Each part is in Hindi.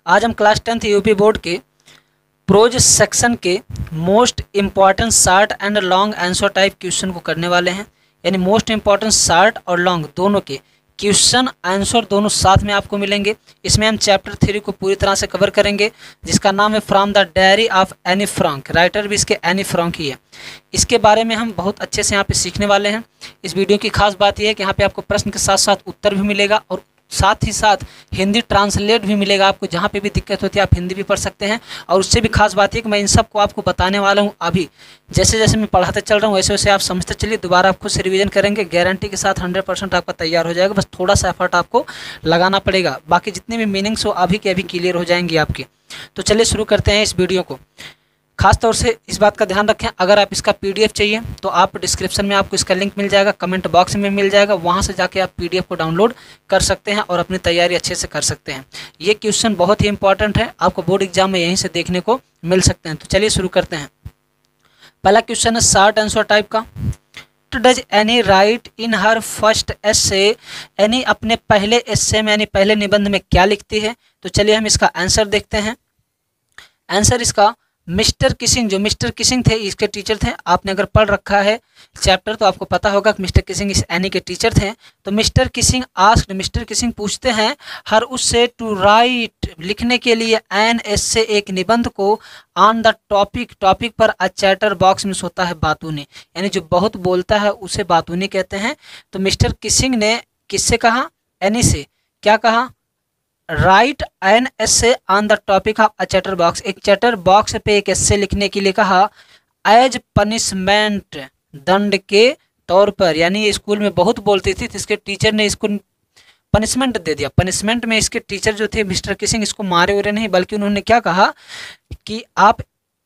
आज हम क्लास 10th यूपी बोर्ड के प्रोज सेक्शन के most important short and long answer type question को करने वाले हैं। यानी मोस्ट इम्पॉर्टेंट शॉर्ट और लॉन्ग दोनों के क्वेश्चन आंसर दोनों साथ में आपको मिलेंगे। इसमें हम चैप्टर 3 को पूरी तरह से कवर करेंगे, जिसका नाम है from the diary of Anne Frank. Writer भी इसके एनी फ्रैंक ही है। इसके बारे में हम बहुत अच्छे से यहाँ पे सीखने वाले हैं। इस वीडियो की खास बात यह है कि यहाँ पे आपको प्रश्न के साथ साथ उत्तर भी मिलेगा और साथ ही साथ हिंदी ट्रांसलेट भी मिलेगा। आपको जहाँ पे भी दिक्कत होती है आप हिंदी भी पढ़ सकते हैं। और उससे भी खास बात है कि मैं इन सब को आपको बताने वाला हूँ। अभी जैसे जैसे मैं पढ़ाते चल रहा हूँ वैसे वैसे आप समझते चलिए। दोबारा आप खुद से रिवीजन करेंगे, गारंटी के साथ 100% आपका तैयार हो जाएगा। बस थोड़ा सा एफर्ट आपको लगाना पड़ेगा, बाकी जितने भी मीनिंग्स हो अभी के अभी क्लियर हो जाएंगे आपके। तो चलिए शुरू करते हैं इस वीडियो को। खास तौर से इस बात का ध्यान रखें, अगर आप इसका पीडीएफ चाहिए तो आप डिस्क्रिप्शन में आपको इसका लिंक मिल जाएगा, कमेंट बॉक्स में मिल जाएगा। वहां से जाके आप पीडीएफ को डाउनलोड कर सकते हैं और अपनी तैयारी अच्छे से कर सकते हैं। ये क्वेश्चन बहुत ही इंपॉर्टेंट है, आपको बोर्ड एग्जाम में यहीं से देखने को मिल सकते हैं। तो चलिए शुरू करते हैं। पहला क्वेश्चन है शॉर्ट आंसर टाइप का। Does any right in her first essay. Any अपने पहले एस्से में यानी पहले निबंध में क्या लिखती है? तो चलिए हम इसका आंसर देखते हैं। आंसर इसका मिस्टर किसिंग, जो मिस्टर किसिंग थे इसके टीचर थे। आपने अगर पढ़ रखा है चैप्टर तो आपको पता होगा कि मिस्टर किसिंग इस एनी के टीचर थे। तो mister Keesing asked, mister Keesing पूछते हैं हर उससे टू राइट लिखने के लिए एन एस्से एक निबंध को ऑन द टॉपिक, टॉपिक पर अ चैटर बॉक्स मीन्स होता है बातूनी, यानी जो बहुत बोलता है उसे बातूनी कहते हैं। तो मिस्टर किसिंग ने किससे कहा? एनी से। क्या कहा? Write an essay on the topic of a chatterbox, एक चैटर बॉक्स पे एक एस्से लिखने के लिए कहा। एज पनिशमेंट, दंड के तौर पर। यानी ये स्कूल में बहुत बोलती थी तो इसके टीचर ने इसको पनिशमेंट दे दिया। पनिशमेंट में इसके टीचर जो थे मिस्टर किसिंग इसको मारे उरे नहीं, बल्कि उन्होंने क्या कहा कि आप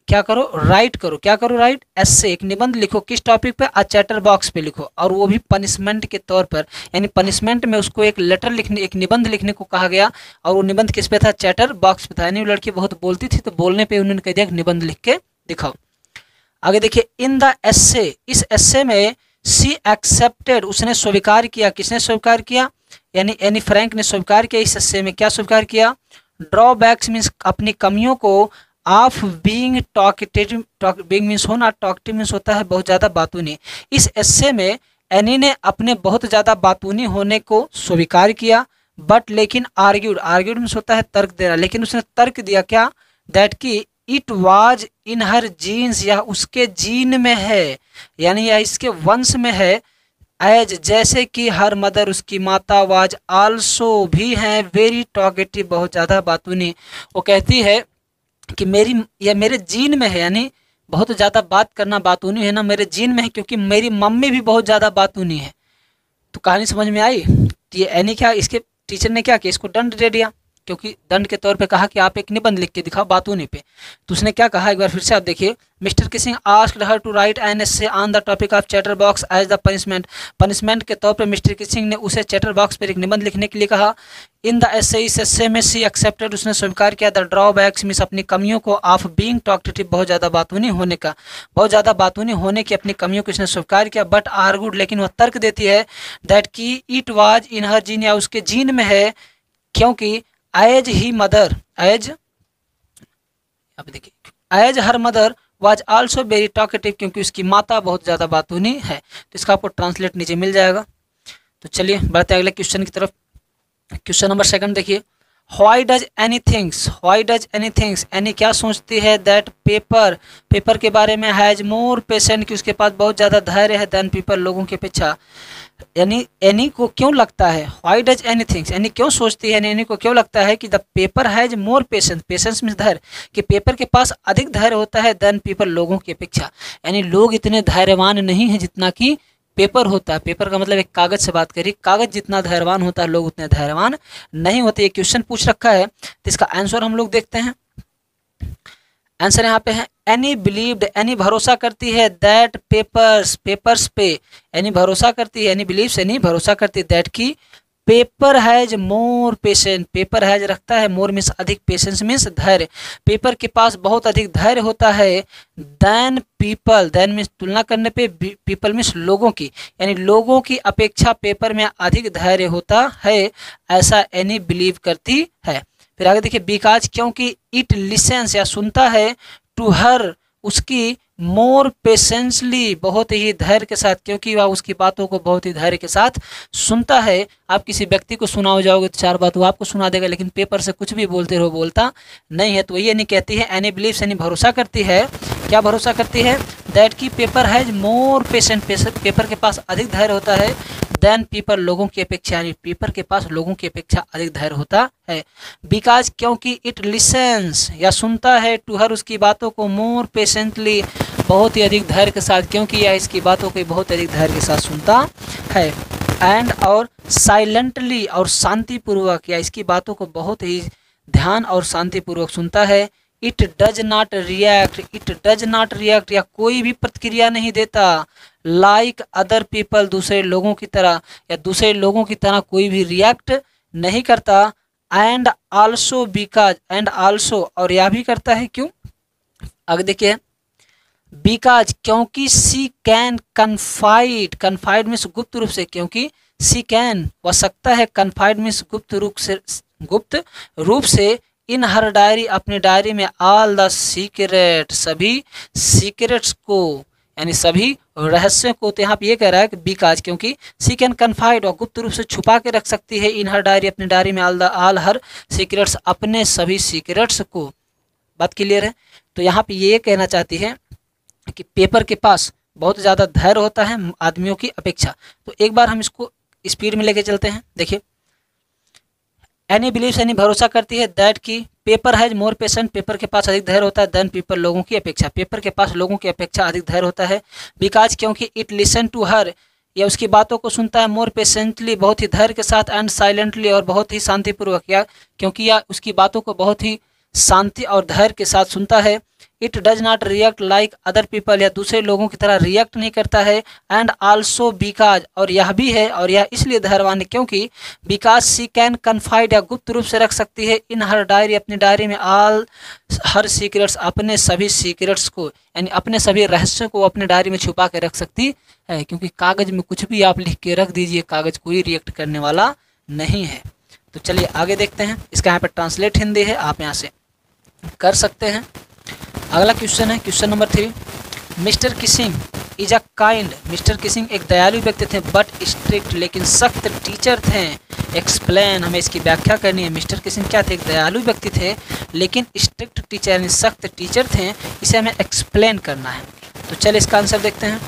क्या करो, राइट करो। क्या करो? राइट एस्से, एक निबंध लिखो। किस टॉपिक पे? अ चैटर बॉक्स पे लिखो, और वो भी पनिशमेंट के तौर पर। यानी पनिशमेंट में उसको एक लेटर लिखने, एक निबंध लिखने को कहा गया, और वो निबंध किस पे था? चैटर बॉक्स पे था। यानी वो लड़की बहुत बोलती थी तो बोलने पे उन्होंने कह दिया कि निबंध लिख के दिखाओ। आगे देखिए, इन द एस्से, इस एस्से में सी एक्सेप्टेड, उसने स्वीकार किया। किसने स्वीकार किया? यानी एनी फ्रैंक ने स्वीकार किया। इस एस्से में क्या स्वीकार किया? ड्रॉबैक्स मीन्स अपनी कमियों को, of being talkative, being means होना, टॉकेटिव मीन्स होता है बहुत ज़्यादा बातूनी। इस एस्से में एनी ने अपने बहुत ज़्यादा बातूनी होने को स्वीकार किया, बट लेकिन आर्ग्यूड, आर्ग्यूड मीन्स होता है तर्क देना, लेकिन उसने तर्क दिया क्या? दैट की it was in her genes, यह उसके जीन में है, यानी यह इसके वंश में है। एज जैसे कि हर मदर, उसकी माता, वाज आल्सो भी हैं वेरी टॉकेटिव, बहुत ज़्यादा बातूनी। वो कहती है कि यह मेरे जीन में है, यानी बहुत ज़्यादा बात करना बातूनी है ना मेरे जीन में है, क्योंकि मेरी मम्मी भी बहुत ज़्यादा बातूनी है। तो कहानी समझ में आई? तो ये एनी क्या, इसके टीचर ने क्या किया? इसको दंड दे दिया, क्योंकि दंड के तौर पे कहा कि आप एक निबंध लिख के दिखाओ बातूनी पे। तो उसने क्या कहा, एक बार फिर से आप देखिए। Mister Keesing asked her to write an essay on the topic of chatterbox as the punishment, punishment के तौर पे मिस्टर किसिंग ने उसे चैटर बॉक्स पर एक निबंध लिखने के लिए कहा। इन द एस्से, इस एस्से में सी एक्सेप्टेड, उसने स्वीकार किया। द ड्रॉबैक्स मीन्स अपनी कमियों को, ऑफ बीइंग टॉकेटिव, बहुत ज़्यादा बातूनी होने का, बहुत ज़्यादा बातूनी होने की अपनी कमियों को इसने स्वीकार किया। बट आर्गुड, लेकिन वह तर्क देती है दैट की it was in her gene, या उसके जीन में है, क्योंकि एज ही मदर, एज, अब देखिए, as her mother was also very talkative, क्योंकि उसकी माता बहुत ज़्यादा बातूनी है। तो इसका आपको ट्रांसलेट नीचे मिल जाएगा। तो चलिए बढ़ते अगले क्वेश्चन की तरफ। क्वेश्चन नंबर 2 देखिए। Why does any things, why does any things, any क्या सोचती है? दैट पेपर, पेपर के बारे में, हैज मोर पेशेंट, कि उसके पास बहुत ज़्यादा धैर्य है, देन पीपल, लोगों के अपेक्षा। यानी एनी को क्यों लगता है, why does any things, any क्यों सोचती है, एनी को क्यों लगता है कि the paper has more patience, patience means धैर्य, कि पेपर के पास अधिक धैर्य होता है, देन पीपल, लोगों की अपेक्षा। यानी लोग इतने धैर्यवान नहीं हैं जितना कि पेपर होता है। पेपर का मतलब एक कागज से बात करिए, कागज जितना धैर्यवान होता है लोग उतने धैर्यवान नहीं होते। ये क्वेश्चन पूछ रखा है तो इसका आंसर हम लोग देखते हैं। आंसर यहाँ पे है एनी बिलीव्ड, एनी भरोसा करती है, दैट पेपर्स, पेपर्स पे एनी भरोसा करती है, एनी बिलीव्स, एनी भरोसा करती है, दैट की paper has more patience, paper has रखता है, मोर मीन्स अधिक, पेशेंस मीन्स धैर्य, पेपर के पास बहुत अधिक धैर्य होता है। देन पीपल, देन मीन्स तुलना करने पे, पीपल मीन्स लोगों की, यानी लोगों की अपेक्षा पेपर में अधिक धैर्य होता है, ऐसा एनी बिलीव करती है। फिर आगे देखिए बिकॉज क्योंकि इट लिसन्स या सुनता है टू हर उसकी मोर पेशेंसली बहुत ही धैर्य के साथ, क्योंकि वह उसकी बातों को बहुत ही धैर्य के साथ सुनता है। आप किसी व्यक्ति को सुनाओ जाओगे तो 4 बात वो आपको सुना देगा, लेकिन पेपर से कुछ भी बोलते रहो बोलता नहीं है। तो ये नहीं कहती है एनी बिलीव्स यानी भरोसा करती है, क्या भरोसा करती है, दैट की paper has more patient, paper के पास अधिक धैर्य होता है, देन पीपल लोगों की अपेक्षा, यानी पेपर के पास लोगों की अपेक्षा अधिक धैर्य होता है। बिकॉज क्योंकि इट लिसन्स या सुनता है टू हर उसकी बातों को मोर पेशेंटली बहुत ही अधिक धैर्य के साथ, क्योंकि यह इसकी बातों को बहुत अधिक धैर्य के साथ सुनता है। एंड और साइलेंटली और शांतिपूर्वक या इसकी बातों को बहुत ही ध्यान और शांतिपूर्वक सुनता है। It does not react, it does not react या कोई भी प्रतिक्रिया नहीं देता, लाइक अदर पीपल दूसरे लोगों की तरह, या दूसरे लोगों की तरह कोई भी रिएक्ट नहीं करता। And also because, and also और यह भी करता है, क्यों, आगे देखिए, बिकॉज क्योंकि सी कैन कन्फाइड, कन्फाइड मीन्स गुप्त रूप से, क्योंकि सी कैन वह सकता है, कन्फाइड मीन्स गुप्त रूप से इन हर डायरी अपनी डायरी में ऑल द सीक्रेट सभी सीक्रेट्स को, यानी सभी रहस्यों को। तो यहाँ पे ये कह रहा है कि बिकॉज क्योंकि सी कैन कन्फाइड और गुप्त रूप से छुपा के रख सकती है, इन हर डायरी अपनी डायरी में ऑल हर सीक्रेट्स अपने सभी सीक्रेट्स को। बात क्लियर है। तो यहाँ पे ये कहना चाहती है कि पेपर के पास बहुत ज़्यादा धैर्य होता है आदमियों की अपेक्षा। तो एक बार हम इसको स्पीड में लेके चलते हैं। देखिए, एनी बिलीव्स यानी भरोसा करती है, दैट की paper has more patient, paper के पास अधिक धैर्य होता है, देन पीपल लोगों की अपेक्षा, पेपर के पास लोगों की अपेक्षा अधिक धैर्य होता है। बिकॉज क्योंकि इट लिसन टू हर या उसकी बातों को सुनता है, मोर पेशेंटली बहुत ही धैर्य के साथ, एंड साइलेंटली और बहुत ही शांतिपूर्वक, या क्योंकि या उसकी बातों को बहुत ही शांति और धैर्य के साथ सुनता है। It does not react like other people या दूसरे लोगों की तरह रिएक्ट नहीं करता है। एंड आल्सो बिकॉज और यह भी है, और यह इसलिए धैर्यवान है क्योंकि बिकॉज सी कैन कन्फाइड या गुप्त रूप से रख सकती है, इन हर डायरी अपनी डायरी में हर सीक्रेट्स अपने सभी सीक्रेट्स को, यानी अपने सभी रहस्यों को अपने डायरी में छुपा के रख सकती है, क्योंकि कागज में कुछ भी आप लिख के रख दीजिए, कागज कोई रिएक्ट करने वाला नहीं है। तो चलिए आगे देखते हैं। इसका यहाँ पर ट्रांसलेट हिंदी है, आप यहाँ से कर सकते हैं। अगला क्वेश्चन है question number 3। Mister Keesing is a kind, mister Keesing एक दयालु व्यक्ति थे, बट स्ट्रिक्ट लेकिन सख्त टीचर थे। एक्सप्लेन, हमें इसकी व्याख्या करनी है। मिस्टर किसिंग क्या थे, एक दयालु व्यक्ति थे लेकिन स्ट्रिक्ट टीचर यानी सख्त टीचर थे, इसे हमें एक्सप्लेन करना है। तो चलिए इसका आंसर देखते हैं।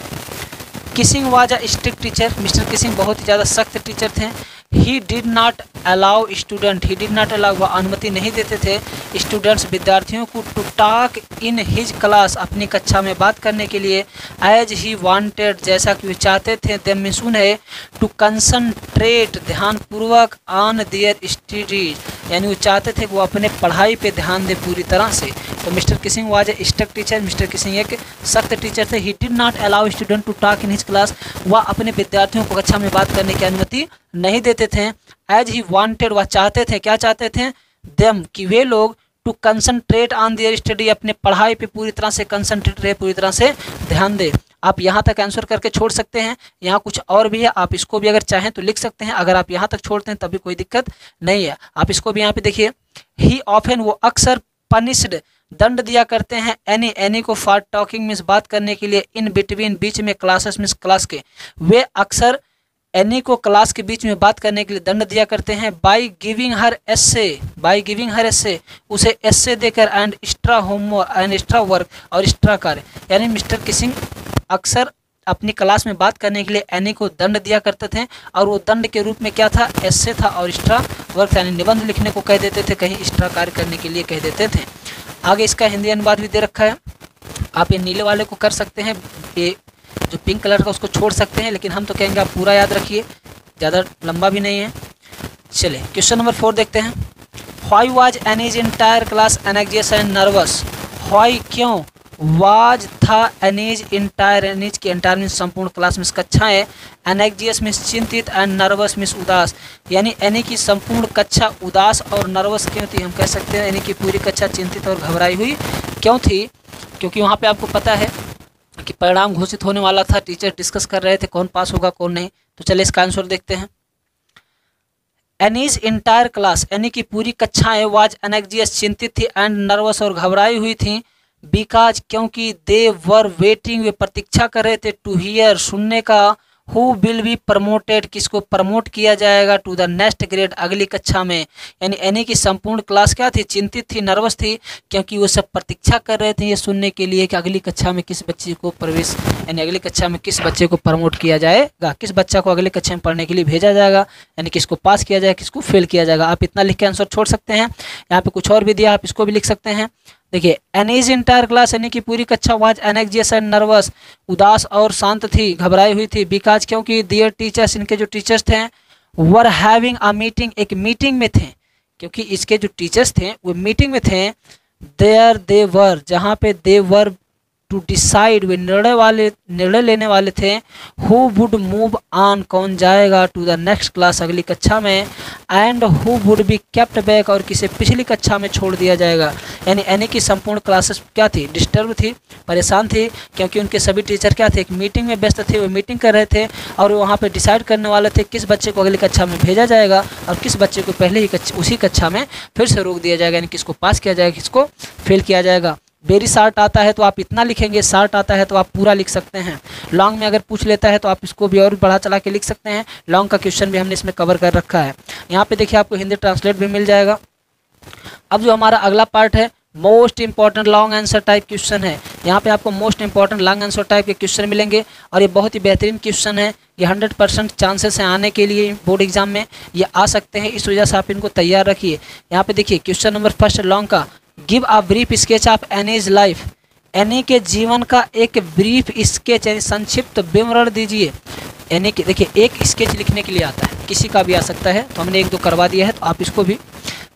Keesing was a strict teacher, mister Keesing बहुत ही ज़्यादा सख्त टीचर थे। He did not allow student, he did not allow वह अनुमति नहीं देते थे स्टूडेंट्स विद्यार्थियों को to talk in his class अपनी कक्षा में बात करने के लिए, एज ही वांटेड जैसा कि वे चाहते थे, देम में सुन है टू कंसंट्रेट ध्यानपूर्वक ऑन देयर स्टडीज यानी वो चाहते थे कि वो अपने पढ़ाई पे ध्यान दे पूरी तरह से। तो mister Keesing was a strict teacher, mister Keesing एक सख्त टीचर थे। He did not allow student to talk in his class, वह अपने विद्यार्थियों को कक्षा में बात करने की अनुमति नहीं देते थे। एज ही वांटेड वह चाहते थे, क्या चाहते थे, देम कि वे लोग to concentrate on their study अपने पढ़ाई पे पूरी तरह से कंसंट्रेट रहे, पूरी तरह से ध्यान दे। आप यहाँ तक आंसर करके छोड़ सकते हैं, यहाँ कुछ और भी है, आप इसको भी अगर चाहें तो लिख सकते हैं। अगर आप यहाँ तक छोड़ते हैं तभी कोई दिक्कत नहीं है। आप इसको भी यहाँ पे देखिए, ही ऑफन वो अक्सर पनिश्ड दंड दिया करते हैं, एनी को फॉर टॉकिंग मीन्स बात करने के लिए, इन बिटवीन बीच में, क्लासेस मीन्स क्लास के, वे अक्सर एनी को क्लास के बीच में बात करने के लिए दंड दिया करते हैं। बाई गिविंग हर एस्से उसे एस्से देकर, and extra homework and extra work और एक्स्ट्रा कार्य, यानी मिस्टर किसिंग अक्सर अपनी क्लास में बात करने के लिए एनी को दंड दिया करते थे, और वो दंड के रूप में क्या था, एस्से था और एक्स्ट्रा वर्क यानी निबंध लिखने को कह देते थे, कहीं एक्स्ट्रा कार्य करने के लिए कह देते थे। आगे इसका हिंदी अनुवाद भी दे रखा है, आप ये नीले वाले को कर सकते हैं, ये जो पिंक कलर का उसको छोड़ सकते हैं, लेकिन हम तो कहेंगे आप पूरा याद रखिए, ज़्यादा लंबा भी नहीं है। चलिए क्वेश्चन नंबर 4 देखते हैं। Why was Annie's entire class anxious and nervous, why क्यों, वाज था एनीज इंटायर, एनीज की इंटायर मीन्स संपूर्ण, क्लास मीन्स कक्षाएं, एनेक्जियस मीन्स चिंतित, एंड नर्वस मीन्स उदास, यानी एनी की संपूर्ण कक्षा उदास और नर्वस क्यों थी। हम कह सकते हैं एनी की पूरी कक्षा चिंतित और घबराई हुई क्यों थी, क्योंकि वहाँ पे आपको पता है कि परिणाम घोषित होने वाला था, टीचर डिस्कस कर रहे थे कौन पास होगा कौन नहीं। तो चलिए इसका आंसर देखते हैं। एनीज इंटायर क्लास, एनी की पूरी कक्षाएं वाज एनेक्जियस, चिंतित थी, एंड नर्वस और घबराई हुई थी, बिकॉज क्योंकि दे वर वेटिंग, वे प्रतीक्षा कर रहे थे, टू हियर, सुनने का, हु विल बी प्रमोटेड, किसको प्रमोट किया जाएगा, टू द नेक्स्ट ग्रेड, अगली कक्षा में। यानी एनी की संपूर्ण क्लास क्या थी, चिंतित थी, नर्वस थी, क्योंकि वो सब प्रतीक्षा कर रहे थे ये सुनने के लिए कि अगली कक्षा में किस बच्चे को प्रवेश, यानी अगली कक्षा में किस बच्चे को प्रमोट किया जाएगा, किस बच्चा को अगली कक्षा में पढ़ने के लिए भेजा जाएगा, यानी किसको पास किया जाएगा, किसको फेल किया जाएगा। आप इतना लिख के आंसर छोड़ सकते हैं। यहाँ पे कुछ और भी दिया, आप इसको भी लिख सकते हैं। देखिए, एनीज इंटायर क्लास, यानी कि पूरी कक्षा वाज एनेक्जियस एंड नर्वस, उदास और शांत थी, घबराई हुई थी, बिकॉज क्योंकि दियर टीचर्स, इनके जो टीचर्स थे, वर हैविंग अ मीटिंग, एक मीटिंग में थे, क्योंकि इसके जो टीचर्स थे वो मीटिंग में थे, देयर दे वर, जहाँ पे दे वर टू डिसाइड, वे निर्णय लेने वाले थे, हु वुड मूव ऑन, कौन जाएगा, टू द नेक्स्ट क्लास, अगली कक्षा में, and who would be kept back, और किसे पिछली कक्षा में छोड़ दिया जाएगा। यानी एनी की संपूर्ण क्लासेस क्या थी, डिस्टर्ब थी, परेशान थी, क्योंकि उनके सभी टीचर क्या थे, एक मीटिंग में व्यस्त थे, वो मीटिंग कर रहे थे और वो वहाँ पे डिसाइड करने वाले थे किस बच्चे को अगली कक्षा में भेजा जाएगा और किस बच्चे को पहले ही उसी कक्षा में फिर से रोक दिया जाएगा, यानी किसको पास किया जाएगा, किसको फेल किया जाएगा। वेरी शार्ट आता है तो आप इतना लिखेंगे, शार्ट आता है तो आप पूरा लिख सकते हैं। लॉन्ग में अगर पूछ लेता है तो आप इसको भी और बढ़ा चला के लिख सकते हैं। लॉन्ग का क्वेश्चन भी हमने इसमें कवर कर रखा है। यहाँ पे देखिए आपको हिंदी ट्रांसलेट भी मिल जाएगा। अब जो हमारा अगला पार्ट है, most important long answer type question है। यहाँ पे आपको most important long answer type के क्वेश्चन मिलेंगे और ये बहुत ही बेहतरीन क्वेश्चन है। ये 100% चांसेस हैं आने के लिए बोर्ड एग्जाम में, ये आ सकते हैं, इस वजह से आप इनको तैयार रखिए। यहाँ पे देखिए क्वेश्चन नंबर फर्स्ट लॉन्ग का, give a brief sketch of Annie's life, any के जीवन का एक ब्रीफ स्केच यानी संक्षिप्त विवरण दीजिए। एनी के देखिए एक स्केच लिखने के लिए आता है, किसी का भी आ सकता है, तो हमने एक दो करवा दिया है तो आप इसको भी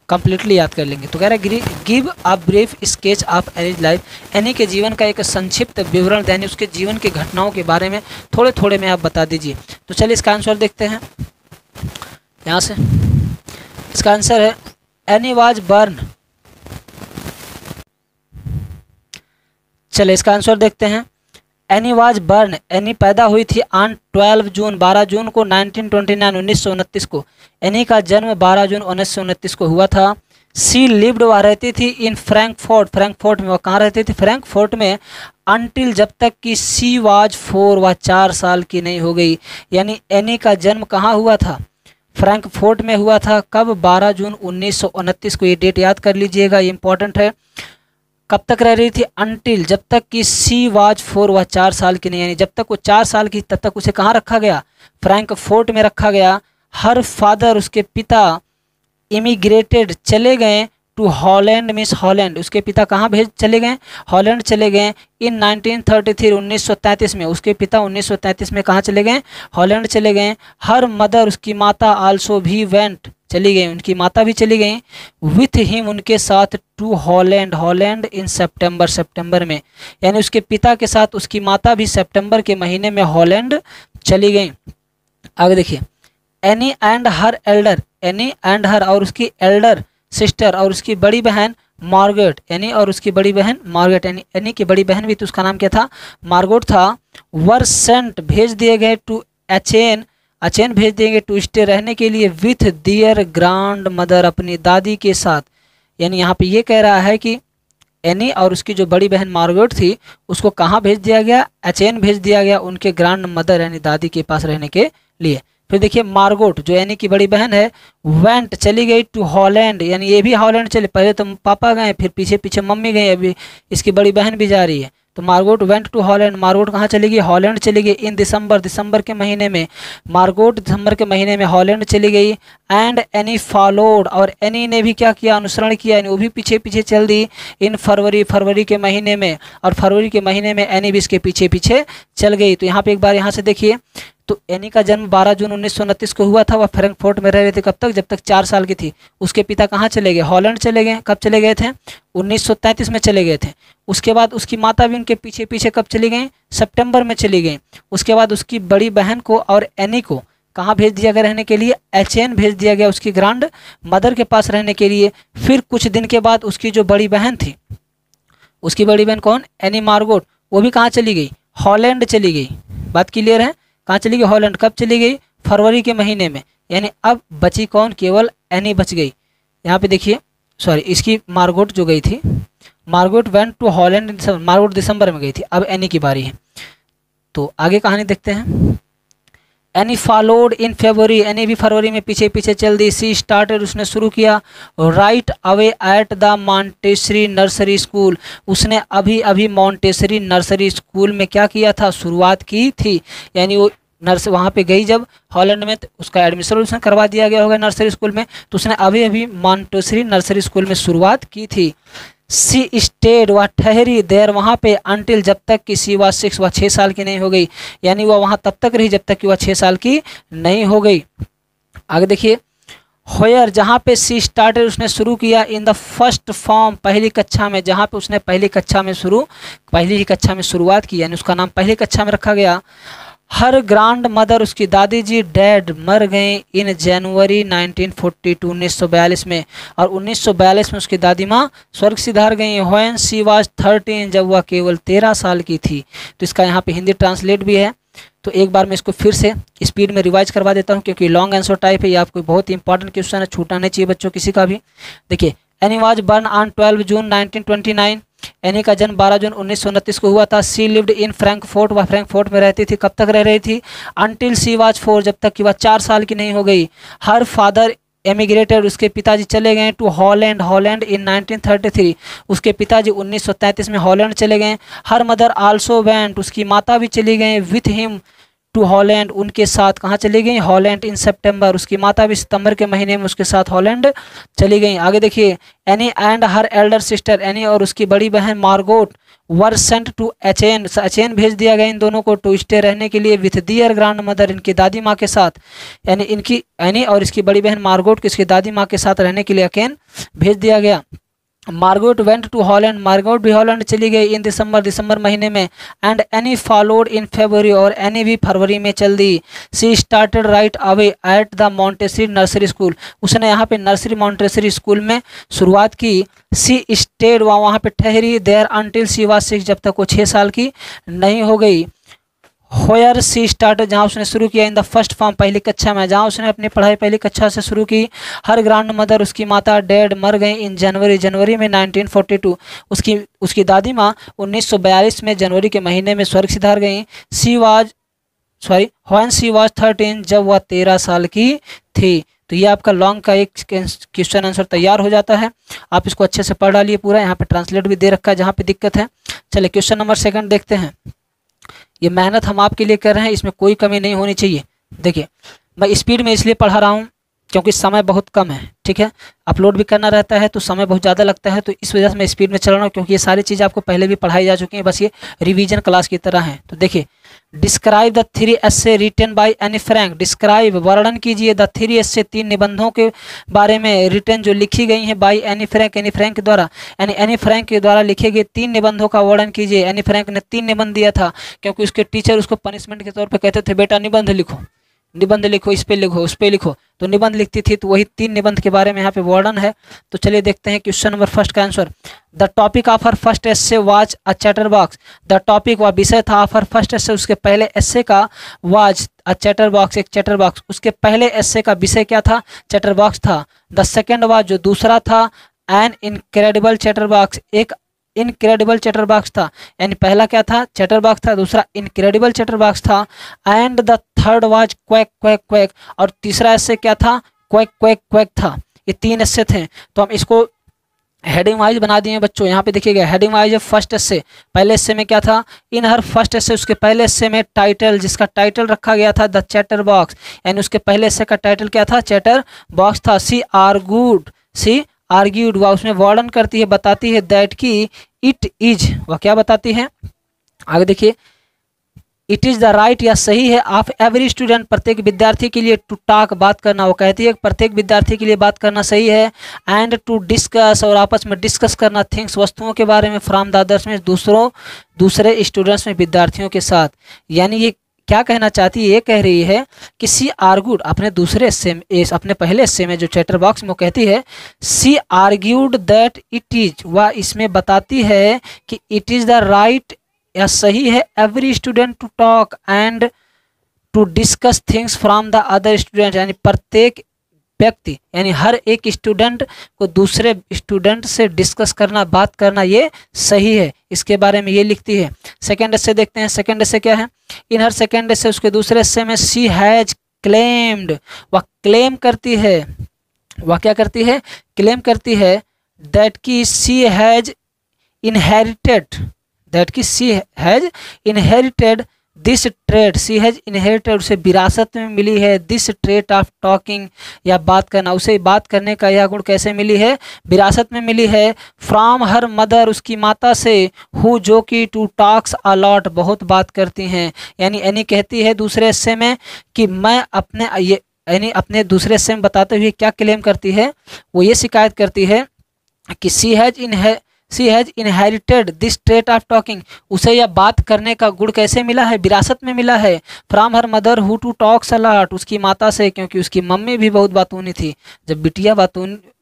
कंप्लीटली याद कर लेंगे। तो कह रहा है give a brief sketch of Annie's life, any के जीवन का एक संक्षिप्त विवरण, यानी उसके जीवन की घटनाओं के बारे में थोड़े थोड़े में आप बता दीजिए। तो चलिए इसका आंसर देखते हैं यहाँ से। इसका आंसर है एनी वाज बर्न। चलिए इसका आंसर देखते हैं। एनी वाज बर्न, एनी पैदा हुई थी ऑन 12 जून 12 जून को 1929 1929 को। एनी का जन्म 12 जून 1929 को हुआ था। सी लिव्ड, वह रहती थी इन फ्रैंकफर्ट, फ्रैंकफर्ट में। वह कहाँ रहती थी, फ्रैंकफर्ट में, अनटिल जब तक कि सी वाज 4, वह 4 साल की नहीं हो गई। यानी एनी का जन्म कहाँ हुआ था, फ्रैंकफर्ट में हुआ था। कब, 12 जून 1929 को। ये डेट याद कर लीजिएगा, ये इंपॉर्टेंट है। कब तक रह रही थी, अनटिल जब तक कि सी वाज 4, वह 4 साल की नहीं, यानी जब तक वो 4 साल की तब तक उसे कहाँ रखा गया, फ्रैंकफर्ट में रखा गया। हर फादर, उसके पिता, इमिग्रेटेड, चले गए टू हॉलैंड, मिस हॉलैंड, उसके पिता कहाँ चले गए, हॉलैंड चले गए। इन 1933 1933 में, उसके पिता 1933 में कहाँ चले गए, हॉलैंड चले गए। हर मदर, उसकी माता, आल्सो भी वेंट, चली गई, उनकी माता भी चली गई, विथ हिम, उनके साथ, टू हॉलैंड, हॉलैंड इन सितंबर, सितंबर में, यानी उसके पिता के साथ उसकी माता भी सितंबर के महीने में हॉलैंड चली गई। आगे देखिए, Annie and her elder, Annie and her और उसकी एल्डर सिस्टर और उसकी बड़ी बहन मार्गरेट, एनी और उसकी बड़ी बहन मार्गरेट, यानी एनी की बड़ी बहन भी तो उसका नाम क्या था, मार्गरेट था। वर सेंट, भेज दिए गए, टू अचेन, अचेन भेज देंगे, टू स्टे, रहने के लिए, विथ दियर ग्रैंड मदर, अपनी दादी के साथ। यानी यहाँ पे ये कह रहा है कि एनी और उसकी जो बड़ी बहन मार्गरेट थी उसको कहाँ भेज दिया गया, अचेन भेज दिया गया, उनके ग्रैंड मदर यानी दादी के पास रहने के लिए। फिर देखिए मार्गरेट जो एनी की बड़ी बहन है, वेंट, चली गई, टू हॉलैंड, यानी ये भी हॉलैंड चले, पहले तो पापा गए, फिर पीछे पीछे मम्मी गई, अभी इसकी बड़ी बहन भी जा रही है। तो Margaret went to Holland, Margaret कहाँ चली गई, हॉलैंड चली गई। इन दिसंबर, दिसंबर के महीने में, मार्गरेट दिसंबर के महीने में हॉलैंड चली गई। एंड एनी फॉलोड, और एनी ने भी क्या किया, अनुसरण किया, यानी वो भी पीछे पीछे चल दी। इन फरवरी, फरवरी के महीने में, और फरवरी के महीने में एनी भी इसके पीछे पीछे चल गई। तो यहाँ पे एक बार यहाँ से देखिए, तो एनी का जन्म 12 जून 1929 को हुआ था। वह फ्रैंकफर्ट में रह रहे थे कब तक, जब तक 4 साल की थी। उसके पिता कहाँ चले गए, हॉलैंड चले गए। कब चले गए थे, 1933 में चले गए थे। उसके बाद उसकी माता भी उनके पीछे पीछे कब चली गई, सितंबर में चली गई। उसके बाद उसकी बड़ी बहन को और एनी को कहाँ भेज दिया गया रहने के लिए, एचएन भेज दिया गया, उसकी ग्रैंड मदर के पास रहने के लिए। फिर कुछ दिन के बाद उसकी जो बड़ी बहन थी, उसकी बड़ी बहन कौन, एनी मार्गरेट, वो भी कहाँ चली गई, हॉलैंड चली गई। बात क्लियर है, कहाँ चली गई, हॉलैंड। कब चली गई, फरवरी के महीने में। यानी अब बची कौन, केवल एनी बच गई। यहाँ पे देखिए, सॉरी इसकी मार्गोट जो गई थी, Margot went to Holland in December, Margot दिसंबर में गई थी, अब एनी की बारी है। तो आगे कहानी देखते हैं। Any followed in February, any भी फरवरी में पीछे पीछे चल दी। सी स्टार्टेड, उसने शुरू किया। Right away at the Montessori nursery school, उसने अभी अभी मॉन्टेसरी नर्सरी स्कूल में क्या किया था, शुरुआत की थी। यानी वो नर्स वहाँ पे गई जब हॉलैंड में, तो उसका एडमिशन उसने करवा दिया गया होगा नर्सरी स्कूल में, तो उसने अभी अभी मॉन्टेसरी नर्सरी स्कूल में शुरुआत की थी। सी स्टेड, वह ठहरी, देर वहाँ पे, अंटिल जब तक कि सी वह 6, वह 6 साल की नहीं हो गई। यानी वह वहाँ तब तक रही जब तक कि वह 6 साल की नहीं हो गई। आगे देखिए, होयर, जहाँ पे सी स्टार्टेड, उसने शुरू किया। इन द फर्स्ट फॉर्म, पहली कक्षा में, जहाँ पे उसने पहली ही कक्षा में शुरुआत की, यानी उसका नाम पहली कक्षा में रखा गया। हर ग्रांड मदर, उसकी दादी जी, डैड, मर गए इन जनवरी 1942, 1942 में, और 1942 में उसकी दादी माँ स्वर्ग सिधार गई। व्हेन शी वाज 13, जब वह केवल 13 साल की थी। तो इसका यहाँ पे हिंदी ट्रांसलेट भी है, तो एक बार मैं इसको फिर से स्पीड में रिवाइज करवा देता हूँ, क्योंकि लॉन्ग आंसर टाइप है, ये आपको बहुत इंपॉर्टेंट क्वेश्चन है, छूटना नहीं चाहिए बच्चों किसी का भी। देखिए, any was born on 12 June 1929, any का जन्म 12 जून 1929 को हुआ था। सी लिव्ड इन फ्रैंकफर्ट, वह फ्रैंकफर्ट में रहती थी। कब तक रह रही थी, अंटिल सी वाज 4, जब तक कि वह 4 साल की नहीं हो गई। हर फादर एमिग्रेटेड, उसके पिताजी चले गए टू हॉलैंड इन 1933, उसके पिताजी 1933 में हॉलैंड चले गए। हर मदर आल्सो वेंट, उसकी माता भी चली गई। विथ हिम टू हॉलैंड, उनके साथ कहाँ चली गई, हॉलैंड इन सितंबर, उसकी माता भी सितंबर के महीने में उसके साथ हॉलैंड चली गई। आगे देखिए, Annie and her Elder sister, any और उसकी बड़ी बहन मार्गोट, वर सेंट टू एचेन, एचेन भेज दिया गया इन दोनों को, टू स्टे रहने के लिए, विथ दियर ग्रैंड मदर, इनकी दादी माँ के साथ। यानी इनकी एनी और इसकी बड़ी बहन मार्गोट को इसकी दादी माँ के साथ रहने के लिए अकेन भेज दिया गया। Margot went to Holland, Margot भी हॉलैंड चली गई इन दिसंबर महीने में। And Annie followed in February, और एनी भी फरवरी में चल दी। She started right away at the Montessori nursery school, उसने यहाँ पे नर्सरी मॉन्टेसरी स्कूल में शुरुआत की। सी स्टेड, वहाँ पे ठहरी। देयर अंटिल सी वाज 6, जब तक वो 6 साल की नहीं हो गई। होयर सी स्टार्टेड, जहाँ उसने शुरू किया। इन द फर्स्ट फॉर्म, पहली कक्षा में, जहाँ उसने अपनी पढ़ाई पहली कक्षा से शुरू की। हर ग्रैंड मदर, उसकी माता, डैड, मर गई इन जनवरी में 1942, उसकी दादी माँ 1942 में जनवरी के महीने में स्वर्ग सिधार गई। व्हेन शी वाज 13, जब वह 13 साल की थी। तो ये आपका लॉन्ग का एक क्वेश्चन आंसर तैयार हो जाता है। आप इसको अच्छे से पढ़ डालिए पूरा, यहाँ पे ट्रांसलेट भी दे रखा है जहाँ पे दिक्कत है। चलिए क्वेश्चन नंबर 2 देखते हैं। ये मेहनत हम आपके लिए कर रहे हैं, इसमें कोई कमी नहीं होनी चाहिए। देखिए, मैं स्पीड में इसलिए पढ़ा रहा हूँ क्योंकि समय बहुत कम है, ठीक है, अपलोड भी करना रहता है तो समय बहुत ज़्यादा लगता है, तो इस वजह से मैं स्पीड में चल रहा हूँ, क्योंकि ये सारी चीज़ें आपको पहले भी पढ़ाई जा चुकी हैं, बस ये रिवीजन क्लास की तरह है। तो देखिए, describe the 3 essay written by Anne Frank, describe, वर्णन कीजिए, द 3 एस्से, 3 निबंधों के बारे में, रिटन जो लिखी गई हैं, bye Anne Frank, Anne Frank के द्वारा, यानी एनी फ्रैंक के द्वारा लिखे गए 3 निबंधों का वर्णन कीजिए। एनी फ्रैंक ने 3 निबंध दिया था, क्योंकि उसके टीचर उसको पनिशमेंट के तौर पर कहते थे, बेटा निबंध लिखो, इस पे लिखो, उस पे लिखो, तो निबंध लिखती थी। तो वही 3 निबंध के बारे में यहाँ पे वर्णन है। तो चलिए देखते हैं क्वेश्चन नंबर 1 का answer. The topic of her first essay was a chatter box, the topic व विषय था ऑफ हर फर्स्ट एस्से, उसके पहले एस्से का, वाज अ चैटर बॉक्स, एक चैटर बॉक्स, उसके पहले एस्से का विषय क्या था, चैटर बॉक्स था। द सेकेंड वाज, जो दूसरा था, एन इनक्रेडिबल चैटर बॉक्स, एक इनक्रेडिबल चैटर बॉक्स था। यानी पहला क्या था, चैटर बॉक्स था, दूसरा इनक्रेडिबल चैटर बॉक्स था। And the third was quack quack quack, और तीसरा एस्से क्या था, क्वैक क्वैक क्वैक था। ये 3 एस्से थे। तो हम इसको हेडिंग वाइज बना दिए बच्चों, यहाँ पे देखिएगा हेडिंग वाइज है। फर्स्ट एस्से, पहले एस्से में क्या था, इन हर फर्स्ट एस्से, उसके पहले एस्से में टाइटल, जिसका टाइटल रखा गया था द चैटर बॉक्स, यानी उसके पहले एस्से का टाइटल क्या था, चैटर बॉक्स था। सी आर्ग्यूड, वह उसमें वर्णन करती है, बताती है, दैट की इट इज, वह क्या बताती है, आगे देखिए, इट इज़ द राइट, या सही है, ऑफ एवरी स्टूडेंट, प्रत्येक विद्यार्थी के लिए, टू टॉक, बात करना, वो कहती है प्रत्येक विद्यार्थी के लिए बात करना सही है। एंड टू डिस्कस, और आपस में डिस्कस करना, थिंग्स, वस्तुओं के बारे में, फ्रॉम द अदर्स में, दूसरे स्टूडेंट्स में, विद्यार्थियों के साथ। यानी ये क्या कहना चाहती है, ये कह रही है कि सी आर्ग्यूड, अपने दूसरे हिस्से में, अपने पहले हिस्से में जो चैटर बॉक्स में वो कहती है, सी आर्ग्यूड दैट इट इज, वह इसमें बताती है कि इट इज़ द राइट, या सही है, every student to talk and to discuss things from the other student, यानी प्रत्येक व्यक्ति यानी हर एक स्टूडेंट को दूसरे स्टूडेंट से डिस्कस करना, बात करना ये सही है, इसके बारे में ये लिखती है। सेकेंड एस्से देखते हैं। सेकेंड एस्से क्या है? इन हर सेकेंड एस्से, उसके दूसरे एस्से में शी हैज क्लेम्ड, वह क्लेम करती है, वह क्या करती है? क्लेम करती है दैट की शी हैज इनहेरिटेड, दैट की she has inherited this trade, she has inherited, उसे विरासत में मिली है दिस ट्रेट ऑफ टॉकिंग, या बात करना, उसे बात करने का यह गुण कैसे मिली है? विरासत में मिली है। फ्रॉम हर मदर, उसकी माता से, हु जो कि टू टॉक्स अ लॉट, बहुत बात करती हैं। यानी एनी कहती है दूसरे हिस्से में कि मैं अपने ये यानी अपने दूसरे हिस्से में बताते हुए क्या क्लेम करती है? वो ये शिकायत करती है कि she has inherited this trait of talking, उसे यह बात करने का गुण कैसे मिला है? विरासत में मिला है। From her mother who too talks a lot, उसकी माता से, क्योंकि उसकी मम्मी भी बहुत बातूनी थी। जब बिटिया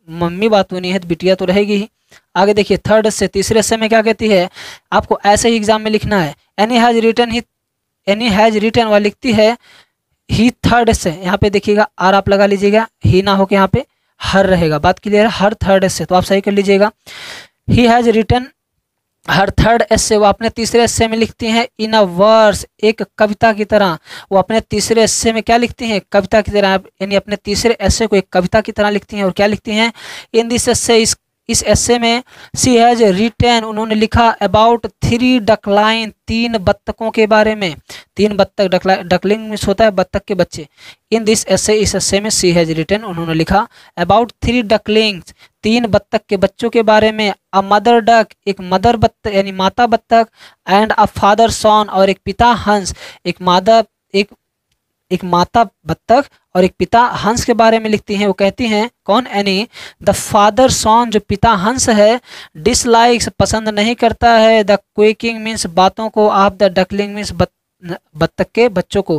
मम्मी बातूनी है तो बिटिया तो रहेगी ही। आगे देखिए थर्ड से, तीसरे से में क्या कहती है? आपको ऐसे ही एग्जाम में लिखना है। एनी हैज रिटन, वह लिखती है ही थर्ड से, यहाँ पे देखिएगा आर आप लगा लीजिएगा, ही ना हो के यहाँ पे हर रहेगा। बात क्लियर है? हर थर्ड से, तो आप सही कर लीजिएगा। He has written her third essay, वो अपने तीसरे एस्से में लिखती हैं इन अ वर्स, एक कविता की तरह। वो अपने तीसरे एस्से में क्या लिखती हैं? कविता की तरह, यानी अपने तीसरे एस्से को एक कविता की तरह लिखती हैं। और क्या लिखती हैं? इन दिस एस्से, इस एस्से में शी हैज रिटन, उन्होंने लिखा अबाउट 3 डकलाइन, 3 बत्तखों के बारे में। 3 बत्तख, डकलिंग में होता है बत्तख के बच्चे। इन दिस एस्से, इस एस्से में शी हैज रिटन, उन्होंने लिखा अबाउट 3 डकलिंग्स, 3 बत्तख के बच्चों के बारे में। अ मदर डक, एक मदर बत्तख यानी माता बत्तख, एंड अ फादर सॉन, और एक पिता हंस, एक माता बत्तख और एक पिता हंस के बारे में लिखती हैं। वो कहती हैं कौन? एनी द फादर सॉन, जो पिता हंस है, डिसलाइक्स, पसंद नहीं करता है, द क्वेकिंग मीन्स, बातों को, ऑफ द डकलिंग मीन्स, बत्तख के बच्चों को।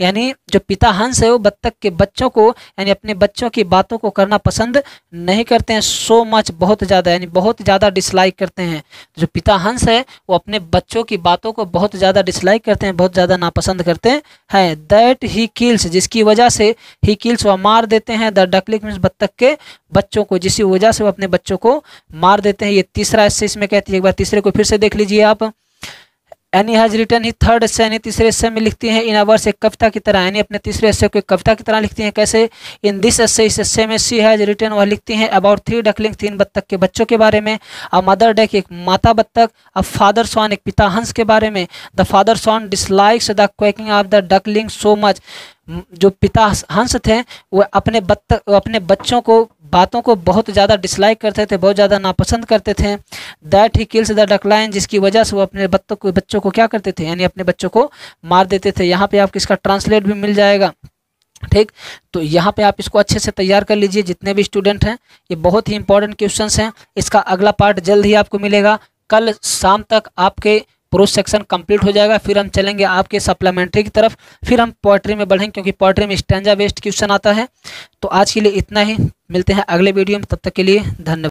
यानी जो पिता हंस है वो बत्तख के बच्चों को, यानी अपने बच्चों की बातों को करना पसंद नहीं करते हैं। सो मच, बहुत ज़्यादा, यानी बहुत ज़्यादा डिसलाइक करते हैं। जो पिता हंस है वो अपने बच्चों की बातों को बहुत ज़्यादा डिसलाइक करते हैं, बहुत ज़्यादा नापसंद करते हैं। दैट ही किल्स, जिसकी वजह से, ही किल्स, वह मार देते हैं, द डकलिंग मीन्स, बत्तख के बच्चों को, जिसकी वजह से वो अपने बच्चों को मार देते हैं। ये तीसरा एस्से इसमें कहती है। एक बार तीसरे को फिर से देख लीजिए आप। Annie has written, he third essay, यानी तीसरे हिस्से में लिखती हैं इन अ वर्स, एक कविता की तरह, यानी अपने तीसरे हिस्से को एक कविता की तरह लिखती हैं। कैसे? इन दिस एस्से, इस हिस्से में शी हैज रिटन, वह लिखती हैं अबाउट 3 डकलिंग, 3 बत्तख के बच्चों के बारे में। अ मदर डक, एक माता बत्तख। अ फादर सॉन, एक पिता हंस के बारे में। The father swan dislikes the quacking of the duckling so much, जो पिता हंस थे वो अपने बच्चों को, बातों को बहुत ज़्यादा डिसलाइक करते थे, बहुत ज़्यादा नापसंद करते थे। दैट ही किल्स द डकलाइन, जिसकी वजह से वो अपने बच्चों को क्या करते थे? यानी अपने बच्चों को मार देते थे। यहाँ पे आपको इसका ट्रांसलेट भी मिल जाएगा। ठीक, तो यहाँ पे आप इसको अच्छे से तैयार कर लीजिए जितने भी स्टूडेंट हैं। ये बहुत ही इंपॉर्टेंट क्वेश्चंस हैं। इसका अगला पार्ट जल्द ही आपको मिलेगा। कल शाम तक आपके प्रोज सेक्शन कंप्लीट हो जाएगा। फिर हम चलेंगे आपके सप्लीमेंट्री की तरफ, फिर हम पोएट्री में बढ़ेंगे, क्योंकि पोएट्री में स्टैंजा बेस्ड क्वेश्चन आता है। तो आज के लिए इतना ही, मिलते हैं अगले वीडियो में, तब तक के लिए धन्यवाद।